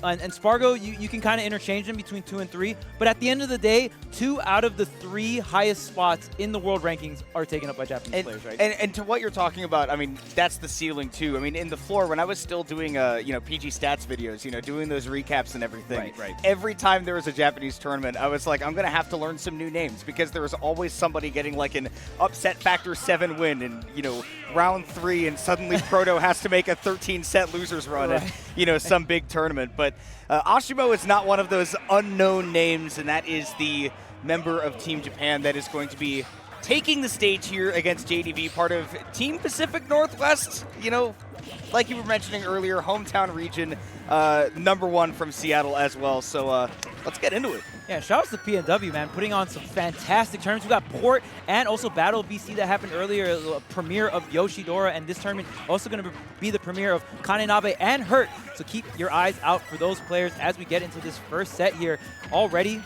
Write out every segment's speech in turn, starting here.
and Spargo, you can kind of interchange them between 2 and 3, but at the end of the day, 2 out of the 3 highest spots in the world rankings are taken up by Japanese players, right? And to what you're talking about, I mean, that's the ceiling too. I mean, in the floor, when I was still doing, PG stats videos, doing those recaps and everything, right. every time there was a Japanese tournament, I was like, I'm going to have to learn some new names because there was always somebody getting like an upset factor 7 win in, round 3, and suddenly Proto has to make a 13-set losers run at, some big tournament. But Asimo is not one of those unknown names, and that is the member of Team Japan that is going to be taking the stage here against JDV, part of Team Pacific Northwest, like you were mentioning earlier, hometown region, #1 from Seattle as well. So let's get into it. Yeah, shout out to PNW, man, putting on some fantastic tournaments. We got Port and also Battle BC that happened earlier, a premiere of Yoshidora, and this tournament also going to be the premiere of Kanenabe and Hurt. So keep your eyes out for those players as we get into this first set here. Already,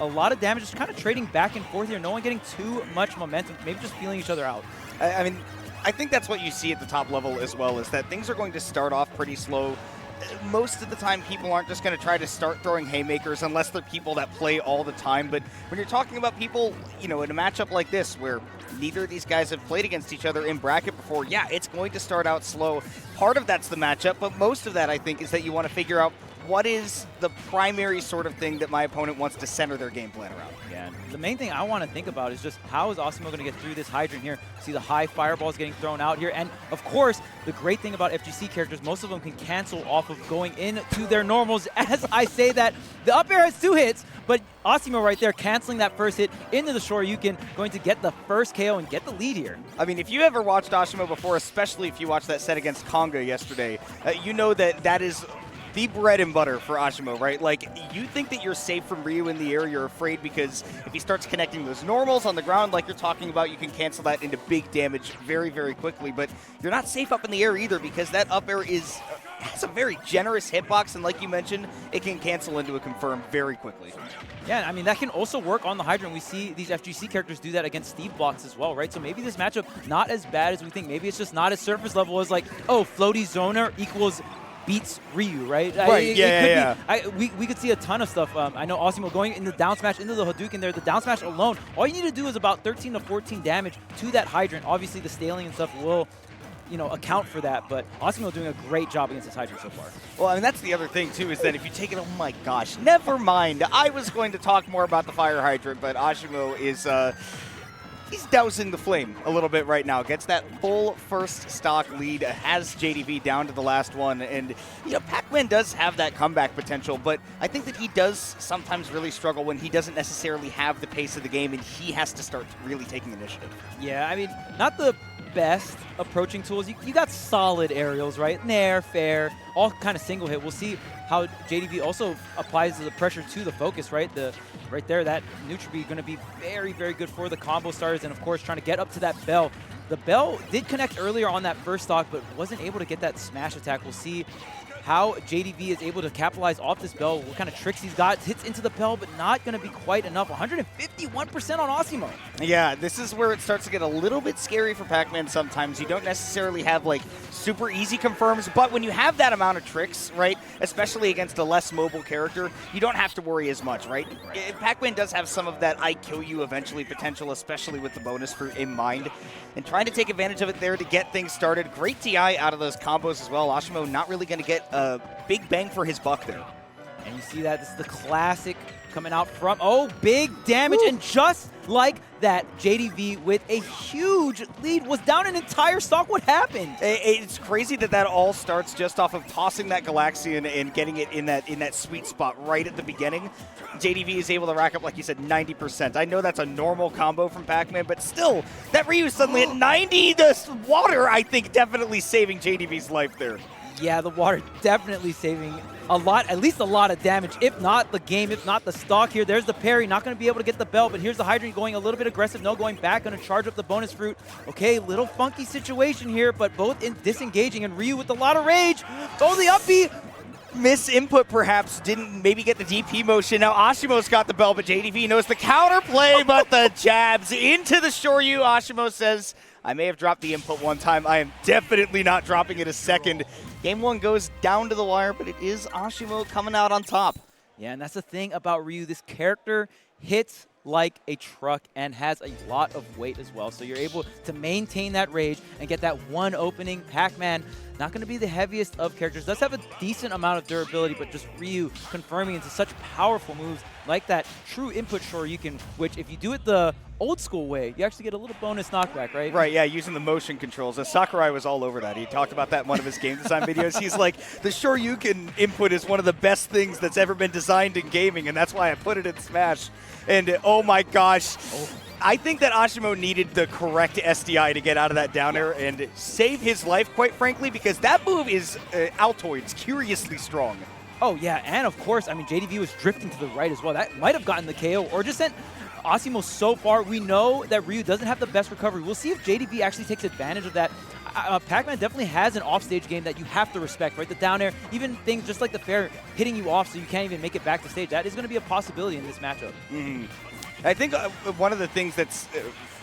a lot of damage, just kind of trading back and forth here. No one getting too much momentum, maybe just feeling each other out. I mean, I think that's what you see at the top level as well, is that things are going to start off pretty slow. Most of the time, people aren't just going to try to start throwing haymakers unless they're people that play all the time. But when you're talking about people, in a matchup like this where neither of these guys have played against each other in bracket before, yeah, it's going to start out slow. Part of that's the matchup, but most of that, I think, is that you want to figure out what is the primary sort of thing that my opponent wants to center their game plan around. Yeah, the main thing I want to think about is just how is Asimo going to get through this hydrant here? See the high fireballs getting thrown out here. And of course, the great thing about FGC characters, most of them can cancel off of going into their normals. As I say that, the up air has 2 hits, but Asimo right there canceling that first hit into the Shoryuken, going to get the first KO and get the lead here. I mean, if you ever watched Asimo before, especially if you watched that set against Konga yesterday, you know that is the bread and butter for Asimo, right? Like, you think that you're safe from Ryu in the air, you're afraid because if he starts connecting those normals on the ground like you're talking about, you can cancel that into big damage very, very quickly. But you're not safe up in the air either because that up air has a very generous hitbox, and like you mentioned, it can cancel into a confirm very quickly. Yeah, I mean, that can also work on the hydrant. We see these FGC characters do that against Steve blocks as well, right? So maybe this matchup not as bad as we think. Maybe it's just not as surface level as like, oh, floaty zoner equals beats Ryu, right? Right, yeah. We could see a ton of stuff. I know Asimo going in the down smash into the Hadouken there. The down smash alone, all you need to do is about 13 to 14 damage to that hydrant. Obviously, the scaling and stuff will, account for that, but Asimo doing a great job against this hydrant so far. Well, I mean, that's the other thing, too, is that if you take it, oh my gosh, never mind. I was going to talk more about the fire hydrant, but Asimo is, he's dousing the flame a little bit right now. Gets that full first stock lead, has JDV down to the last one. And, Pac-Man does have that comeback potential, but I think that he does sometimes really struggle when he doesn't necessarily have the pace of the game and he has to start really taking initiative. Yeah, I mean, not the best approaching tools. You got solid aerials, right? Nair, fair, all kind of single hit. We'll see how JDV also applies the pressure to the focus, right? Right there, that neutral B going to be very, very good for the combo starters, and of course trying to get up to that bell. The bell did connect earlier on that first stock, but wasn't able to get that smash attack. We'll see how JDV is able to capitalize off this bell, what kind of tricks he's got. Hits into the bell, but not going to be quite enough. 151% on Asimo. Yeah, this is where it starts to get a little bit scary for Pac-Man sometimes. You don't necessarily have, like, super easy confirms, but when you have that amount of tricks, right, especially against a less mobile character, you don't have to worry as much, right? Pac-Man does have some of that I kill you eventually potential, especially with the bonus fruit in mind, and trying to take advantage of it there to get things started. Great TI out of those combos as well. Asimo not really going to get a big bang for his buck there. And you see that, this is the classic coming out from, oh, big damage. Woo. And just like that, JDV with a huge lead was down an entire stock. What happened? It's crazy that all starts just off of tossing that Galaxian and getting it in that sweet spot right at the beginning. JDV is able to rack up, like you said, 90%. I know that's a normal combo from Pac-Man, but still, that Ryu suddenly at 90. The water, I think, definitely saving JDV's life there. Yeah, the water definitely saving a lot, at least a lot of damage, if not the game, if not the stock here. There's the parry, not going to be able to get the bell, but here's the Hydrant going a little bit aggressive. No, going back, going to charge up the bonus fruit. Okay, little funky situation here, but both in disengaging, and Ryu with a lot of rage. Oh, the up B. Miss input perhaps, didn't maybe get the DP motion. Now Asimo's got the bell, but JDV knows the counter play, but the jabs into the Shoryu. Asimo says, I may have dropped the input one time. I am definitely not dropping it a second. Game 1 goes down to the wire, but it is Asimo coming out on top. Yeah, and that's the thing about Ryu. This character hits like a truck and has a lot of weight as well. So you're able to maintain that rage and get that one opening. Pac-Man, not going to be the heaviest of characters. Does have a decent amount of durability, but just Ryu confirming into such powerful moves like that true input Shoryuken, which if you do it the old school way, you actually get a little bonus knockback, right? Right, yeah, using the motion controls. Sakurai was all over that. He talked about that in one of his game design videos. He's like, the Shoryuken input is one of the best things that's ever been designed in gaming, and that's why I put it in Smash. And oh my gosh, I think that Asimo needed the correct SDI to get out of that down air and save his life, quite frankly, because that move is Altoids, curiously strong. Oh yeah, and of course, I mean, JDV was drifting to the right as well. That might have gotten the KO or just sent Asimo so far. We know that Ryu doesn't have the best recovery. We'll see if JDV actually takes advantage of that. Pac-Man definitely has an offstage game that you have to respect, right? The down air, even things just like the fair hitting you off so you can't even make it back to stage. That is going to be a possibility in this matchup. I think one of the things that's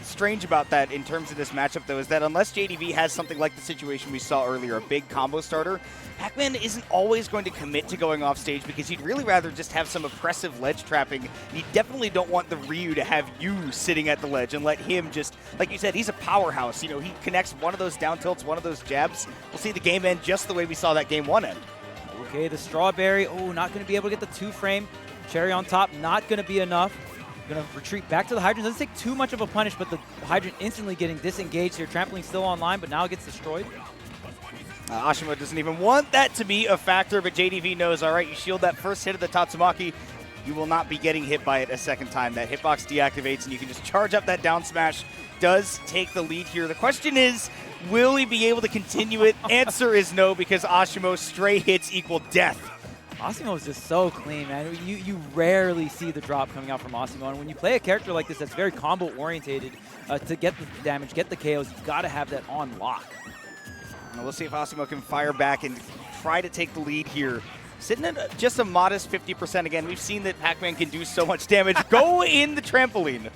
strange about that in terms of this matchup, though, is that unless JDV has something like the situation we saw earlier, a big combo starter, Pac-Man isn't always going to commit to going off stage because he'd really rather just have some oppressive ledge trapping. You definitely don't want the Ryu to have you sitting at the ledge and let him just, like you said, he's a powerhouse. You know, he connects one of those down tilts, one of those jabs. We'll see the game end just the way we saw that game 1 end. Okay, the strawberry, not going to be able to get the 2-frame. Cherry on top, not going to be enough. Going to retreat back to the Hydrant. Doesn't take too much of a punish, but the Hydrant instantly getting disengaged here. Trampoline still online, but now it gets destroyed. Asimo doesn't even want that to be a factor, but JDV knows, all right, you shield that first hit of the Tatsumaki, you will not be getting hit by it a second time. That hitbox deactivates, and you can just charge up that down smash. Does take the lead here. The question is, will he be able to continue it? Answer is no, because Asimo stray hits equal death. Asimo is just so clean, man. You rarely see the drop coming out from Asimo, and when you play a character like this that's very combo-orientated, to get the damage, get the KOs, you've got to have that on lock. Now we'll see if Asimo can fire back and try to take the lead here. Sitting at just a modest 50% again. We've seen that Pac-Man can do so much damage. Go in the trampoline.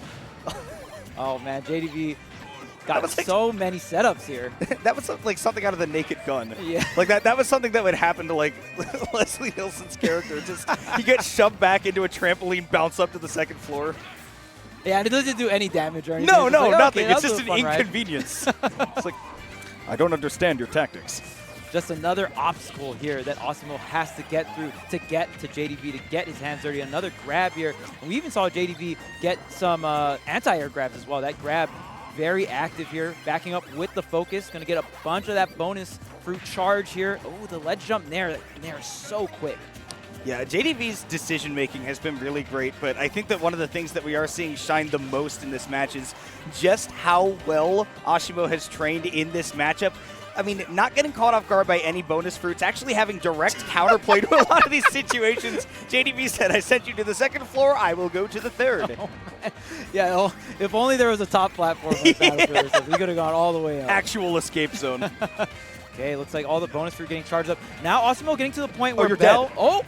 Oh, man, JDV got so many setups here. That was like something out of The Naked Gun. Yeah. Like that was something that would happen to like Leslie Nielsen's character. Just he gets shoved back into a trampoline, bounce up to the second floor. Yeah, and it doesn't do any damage or anything. No, like, nothing. Okay, it's just an inconvenience. It's like, I don't understand your tactics. Just another obstacle here that Asimo has to get through to get to JDV, to get his hands dirty. Another grab here. And we even saw JDV get some anti-air grabs as well. That grab very active here, backing up with the focus. Going to get a bunch of that bonus fruit charge here. Oh, the ledge jump there is so quick. Yeah, JDV's decision-making has been really great, but I think that one of the things that we are seeing shine the most in this match is just how well Asimo has trained in this matchup. I mean, not getting caught off guard by any bonus fruits, actually having direct counterplay to a lot of these situations. JDV said, I sent you to the second floor, I will go to the third. Oh, yeah, if only there was a top platform like Battlefield or something, we could have gone all the way up. Actual escape zone. Okay, looks like all the bonus fruit getting charged up. Now Asimo getting to the point where you're Bell... dead. Oh!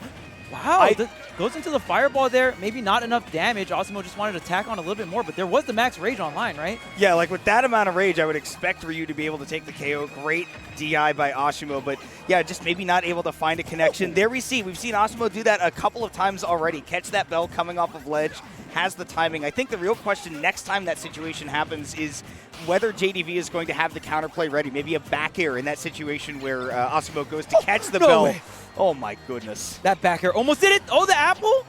Wow, goes into the fireball there. Maybe not enough damage. Asimo just wanted to tack on a little bit more, but there was the max rage online, right? Yeah, like with that amount of rage, I would expect Ryu to be able to take the KO. Great DI by Asimo, but yeah, just maybe not able to find a connection. There we've seen Asimo do that a couple of times already. Catch that bell coming off of ledge, has the timing. I think the real question next time that situation happens is whether JDV is going to have the counterplay ready. Maybe a back air in that situation where Asimo goes to catch the bell. Way. Oh my goodness. That back air almost did it. Oh, the apple?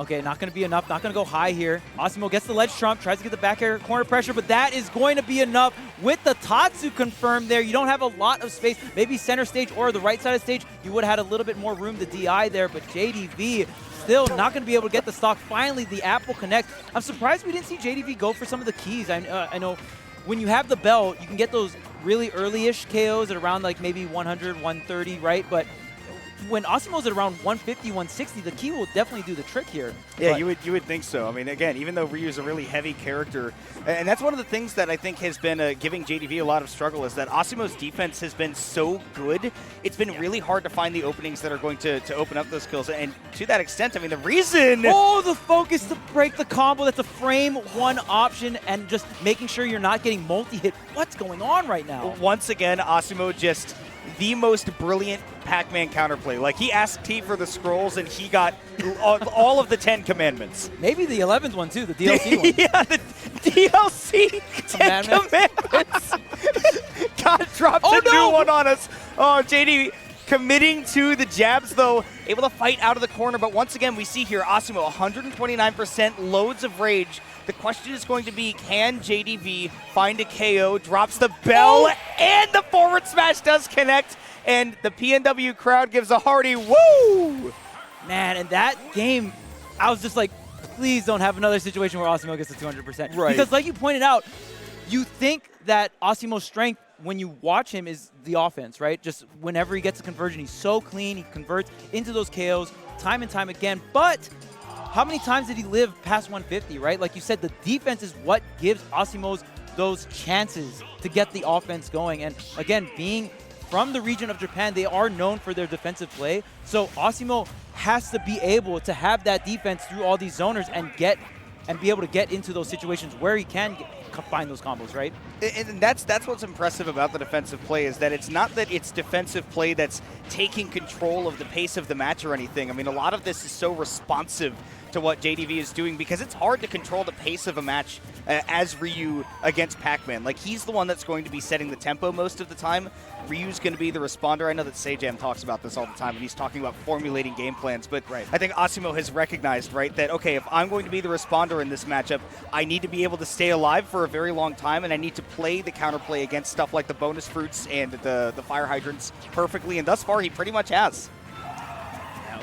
Okay, not going to be enough. Not going to go high here. Asimo gets the ledge trump, tries to get the back air corner pressure, but that is going to be enough. With the Tatsu confirmed there, you don't have a lot of space. Maybe center stage or the right side of stage, you would have had a little bit more room to DI there, but JDV still not going to be able to get the stock. Finally, the apple connect. I'm surprised we didn't see JDV go for some of the keys. I know when you have the bell, you can get those really early-ish KOs at around like maybe 100, 130, right? But when Asimo's at around 150, 160, the key will definitely do the trick here. Yeah, but you would think so. I mean, again, even though Ryu's a really heavy character, and that's one of the things that I think has been giving JDV a lot of struggle is that Asimo's defense has been so good, it's been really hard to find the openings that are going to open up those kills. And to that extent, I mean, the reason... Oh, the focus to break the combo. That's a frame one option and just making sure you're not getting multi-hit. What's going on right now? Once again, Asimo just the most brilliant Pac-Man counterplay. Like, he asked T for the scrolls, and he got all of the 10 commandments. Maybe the 11th one, too, the DLC one. Yeah, the DLC 10 commandments. God dropped a new one on us. Oh, JD committing to the jabs, though, able to fight out of the corner. But once again, we see here Asimo, 129%, loads of rage. The question is going to be, can JDV find a KO? Drops the bell, and the forward smash does connect. And the PNW crowd gives a hearty woo! Man, and that game, I was just like, please don't have another situation where Asimo gets to 200%. Right. Because like you pointed out, you think that Asimo's strength when you watch him is the offense, right? Just whenever he gets a conversion, he's so clean, he converts into those KOs time and time again. But how many times did he live past 150, right? Like you said, the defense is what gives Asimo's those chances to get the offense going. And again, being from the region of Japan, they are known for their defensive play. So Asimo has to be able to have that defense through all these zoners and be able to get into those situations where he can find those combos, right? And that's what's impressive about the defensive play, is that it's not that it's defensive play that's taking control of the pace of the match or anything. I mean, a lot of this is so responsive to what JDV is doing, because it's hard to control the pace of a match as Ryu against Pac-Man. Like, he's the one that's going to be setting the tempo most of the time. Ryu's going to be the responder. I know that Sejam talks about this all the time, and he's talking about formulating game plans, but I think Asimo has recognized, right, that, okay, if I'm going to be the responder in this matchup, I need to be able to stay alive for a very long time, and I need to play the counterplay against stuff like the bonus fruits and the fire hydrants perfectly, and thus far he pretty much has.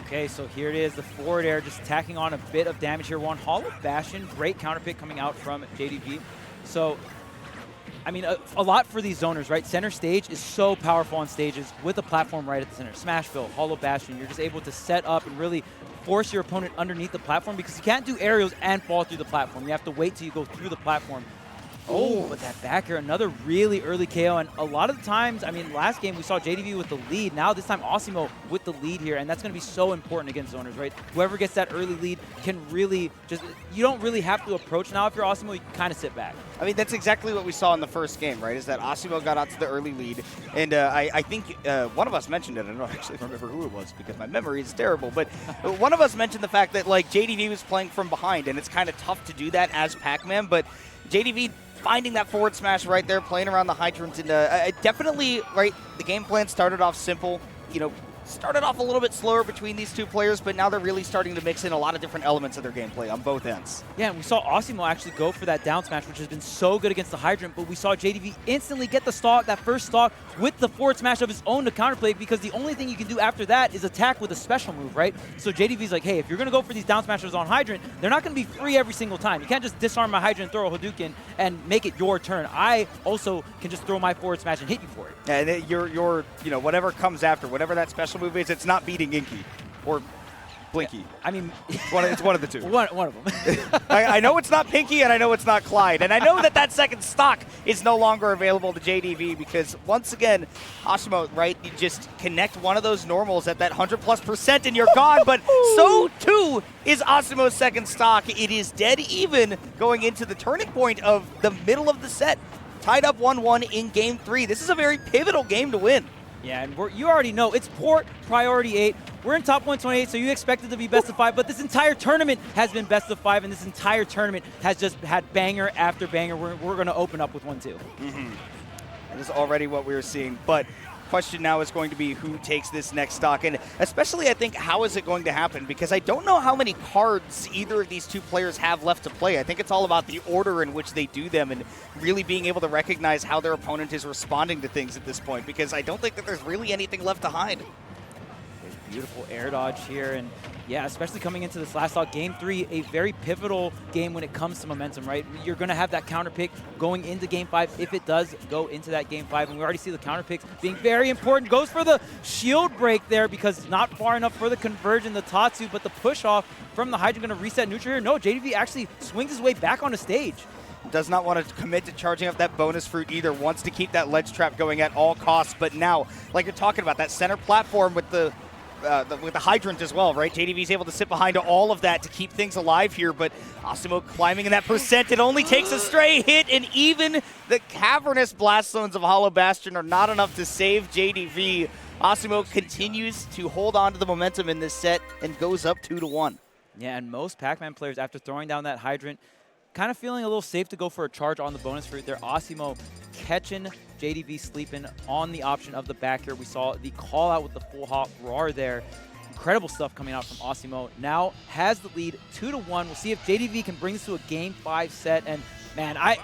Okay, so here it is, the forward air just tacking on a bit of damage here. One Hollow Bastion, great counter pick coming out from JDV. So, I mean, a lot for these zoners, right? Center stage is so powerful on stages with a platform right at the center. Smashville, Hollow Bastion, you're just able to set up and really force your opponent underneath the platform, because you can't do aerials and fall through the platform. You have to wait till you go through the platform. Oh, but that back air, another really early KO. And a lot of the times, I mean, last game we saw JDV with the lead. Now this time Asimo with the lead here. And that's going to be so important against zoners, right? Whoever gets that early lead can really just, you don't really have to approach now. If you're Asimo, you can kind of sit back. I mean, that's exactly what we saw in the first game, right? Is that Asimo got out to the early lead. And I think one of us mentioned it. I don't actually remember who it was because my memory is terrible. But one of us mentioned the fact that, like, JDV was playing from behind. And it's kind of tough to do that as Pac-Man. But JDV finding that forward smash right there, playing around the hydrants, and definitely, right, the game plan started off simple, you know, started off a little bit slower between these two players, but now they're really starting to mix in a lot of different elements of their gameplay on both ends. Yeah, and we saw Asimo actually go for that down smash, which has been so good against the hydrant, but we saw JDV instantly get the stock, that first stock, with the forward smash of his own to counterplay, because the only thing you can do after that is attack with a special move, right? So JDV's like, hey, if you're going to go for these down smashers on hydrant, they're not going to be free every single time. You can't just disarm my hydrant, throw a Hadouken, and make it your turn. I also can just throw my forward smash and hit you for it. And you're you know, whatever comes after, whatever that special move is, it's not beating Inky or Blinky. Yeah, I mean, it's one of the two. One of them. I know it's not Pinky, and I know it's not Clyde. And I know that second stock is no longer available to JDV, because, once again, Asimo, right, you just connect one of those normals at that 100+% and you're gone. But so, too, is Asimo's second stock. It is dead even going into the turning point of the middle of the set. Tied up 1-1 in Game 3. This is a very pivotal game to win. Yeah, and you already know, it's Port Priority 8. We're in top 128, so you expect it to be best of 5, but this entire tournament has been best of 5, and this entire tournament has just had banger after banger. We're going to open up with one, too. That is already what we were seeing, but question now is going to be who takes this next stock, and especially, I think, how is it going to happen? Because I don't know how many cards either of these two players have left to play. I think it's all about the order in which they do them and really being able to recognize how their opponent is responding to things at this point, because I don't think that there's really anything left to hide. Beautiful air dodge here, and yeah, especially coming into this last stock, Game 3, a very pivotal game when it comes to momentum, right? You're going to have that counter pick going into Game 5 if it does go into that Game 5, and we already see the counter picks being very important. Goes for the shield break there because not far enough for the conversion, the Tatsu, but the push off from the Hydra going to reset neutral here. No, JDV actually swings his way back on the stage. Does not want to commit to charging up that bonus fruit either, wants to keep that ledge trap going at all costs, but now, like you're talking about, that center platform with the with the hydrant as well, right? JDV's able to sit behind all of that to keep things alive here, but Asimo climbing in that percent. It only takes a stray hit, and even the cavernous blast zones of Hollow Bastion are not enough to save JDV. Asimo continues to hold on to the momentum in this set and goes up 2-1. Yeah, and most Pac-Man players, after throwing down that hydrant, kind of feeling a little safe to go for a charge on the bonus fruit there. Asimo catching JDV sleeping on the option of the back here. We saw the call out with the full hop roar there. Incredible stuff coming out from Asimo. Now has the lead 2-1. We'll see if JDV can bring this to a Game 5 set. And man, I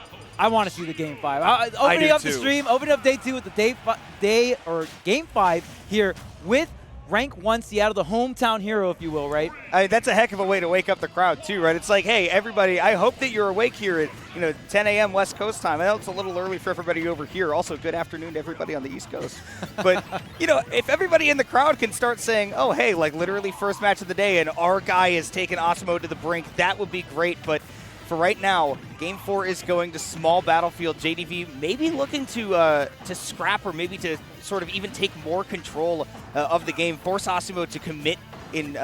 want to see the Game 5. Opening up the stream, opening up day 2 with the Game 5 here with Rank 1 Seattle, the hometown hero, if you will, right? That's a heck of a way to wake up the crowd, too, right? It's like, hey, everybody, I hope that you're awake here at 10 a.m. West Coast time. I know it's a little early for everybody over here. Also, good afternoon to everybody on the East Coast. But, if everybody in the crowd can start saying, oh, hey, like literally first match of the day, and our guy is taking Asimo to the brink, that would be great. But for right now, Game 4 is going to small battlefield. JDV maybe looking to scrap or maybe to sort of even take more control of the game, force Asimo to commit in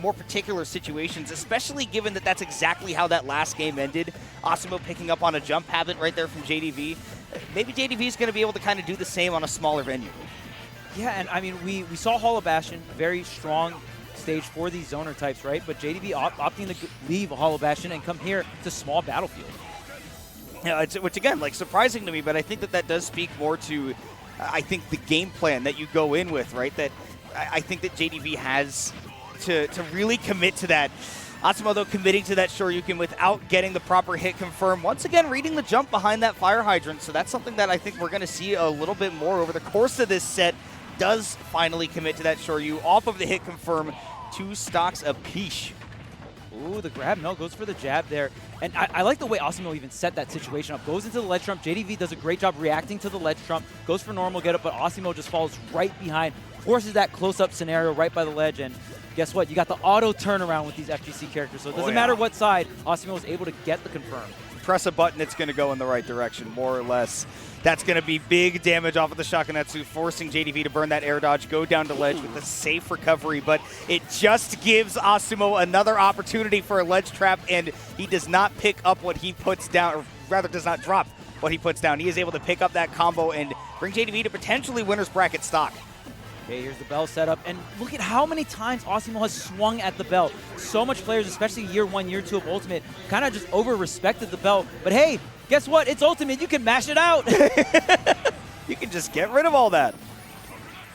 more particular situations, especially given that that's exactly how that last game ended. Asimo picking up on a jump habit right there from JDV. Maybe JDV is going to be able to kind of do the same on a smaller venue. Yeah, and I mean, we saw Hollow Bastion, very strong stage for these zoner types, right? But JDV opting to leave Hollow Bastion and come here to small battlefield. Yeah, which again, like surprising to me, but I think that does speak more to, I think, the game plan that you go in with, right? That I think that JDV has to really commit to that. Asimo, though, committing to that Shoryuken without getting the proper hit confirmed. Once again, reading the jump behind that fire hydrant. So that's something that I think we're going to see a little bit more over the course of this set. Does finally commit to that Shoryu off of the hit confirm. 2 stocks apiece. Ooh, the grab, no, goes for the jab there. And I like the way Asimo even set that situation up. Goes into the ledge trump. JDV does a great job reacting to the ledge trump. Goes for normal get up, but Asimo just follows right behind. Forces that close-up scenario right by the ledge. And guess what? You got the auto turnaround with these FGC characters. So it doesn't matter what side, Asimo is able to get the confirm. Press a button, it's going to go in the right direction, more or less. That's going to be big damage off of the Shakunetsu, forcing JDV to burn that air dodge, go down to ledge with a safe recovery, but it just gives Asimo another opportunity for a ledge trap, and he does not pick up what he puts down, or rather does not drop what he puts down. He is able to pick up that combo and bring JDV to potentially winner's bracket stock. Okay, here's the bell setup, and look at how many times Asimo has swung at the bell. So much players, especially year 1, year 2 of Ultimate, kind of just over-respected the bell. But hey, guess what? It's Ultimate. You can mash it out. You can just get rid of all that.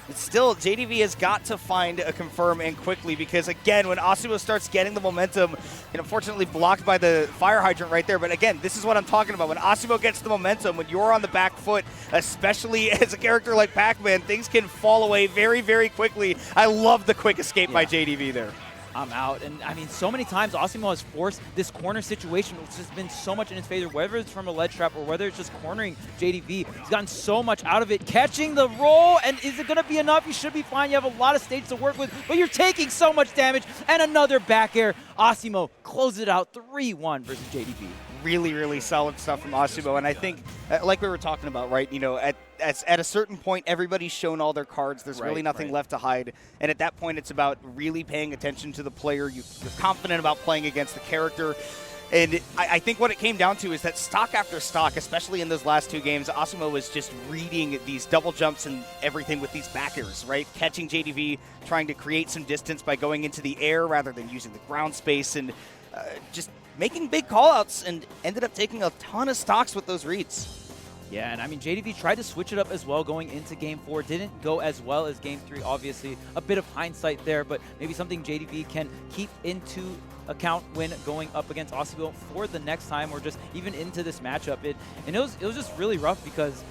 It's still, JDV has got to find a confirm and quickly, because again, when Asimo starts getting the momentum, and unfortunately blocked by the fire hydrant right there, but again, this is what I'm talking about. When Asimo gets the momentum, when you're on the back foot, especially as a character like Pac-Man, things can fall away very, very quickly. I love the quick escape by JDV there. I'm out. And I mean, so many times Asimo has forced this corner situation, which has been so much in his favor, whether it's from a ledge trap or whether it's just cornering JDV. He's gotten so much out of it. Catching the roll, and is it going to be enough? You should be fine. You have a lot of stage to work with, but you're taking so much damage. And another back air. Asimo closes it out 3-1 versus JDV. Really, really solid stuff from Asimo. And I think, like we were talking about, right, at a certain point, everybody's shown all their cards. There's really nothing left to hide. And at that point, it's about really paying attention to the player. You're confident about playing against the character. And I think what it came down to is that stock after stock, especially in those last 2 games, Asimo was just reading these double jumps and everything with these back airs, right? Catching JDV, trying to create some distance by going into the air rather than using the ground space, and just making big call-outs, and ended up taking a ton of stocks with those reads. Yeah, and I mean, JDV tried to switch it up as well going into Game 4. Didn't go as well as Game 3, obviously. A bit of hindsight there, but maybe something JDV can keep into account when going up against Asimo for the next time, or just even into this matchup. It was just really rough, because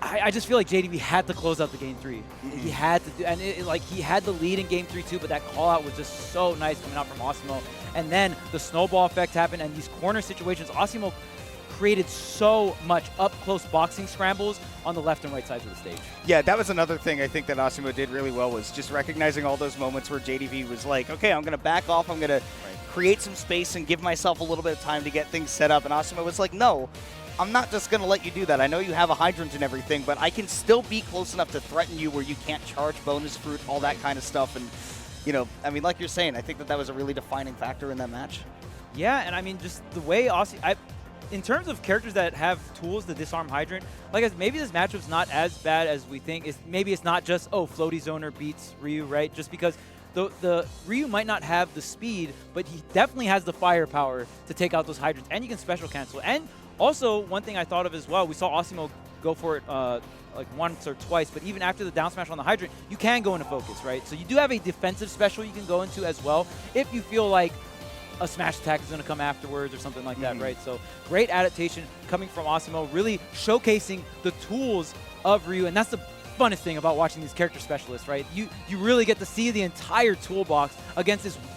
I just feel like JDV had to close out the Game 3. He had to do, and he had the lead in Game 3 too, but that call out was just so nice coming out from Asimo. And then the snowball effect happened, and these corner situations, Asimo created so much up-close boxing scrambles on the left and right sides of the stage. Yeah, that was another thing I think that Asimo did really well, was just recognizing all those moments where JDV was like, okay, I'm going to back off, I'm going to create some space and give myself a little bit of time to get things set up. And Asimo was like, no, I'm not just going to let you do that. I know you have a hydrant and everything, but I can still be close enough to threaten you where you can't charge bonus fruit, all that kind of stuff. And, you know, I mean, like you're saying, I think that was a really defining factor in that match. Yeah, and I mean, just the way in terms of characters that have tools to disarm Hydrant, like maybe this matchup's not as bad as we think. Maybe it's not just, oh, Floaty Zoner beats Ryu, right? Just because the Ryu might not have the speed, but he definitely has the firepower to take out those Hydrants, and you can special cancel. And also, one thing I thought of as well, we saw Asimo go for it like once or twice, but even after the down smash on the Hydrant, you can go into focus, right? So you do have a defensive special you can go into as well if you feel like a smash attack is going to come afterwards or something like that, right? So great adaptation coming from Asimo, really showcasing the tools of Ryu, and that's the funnest thing about watching these character specialists, right? You really get to see the entire toolbox against this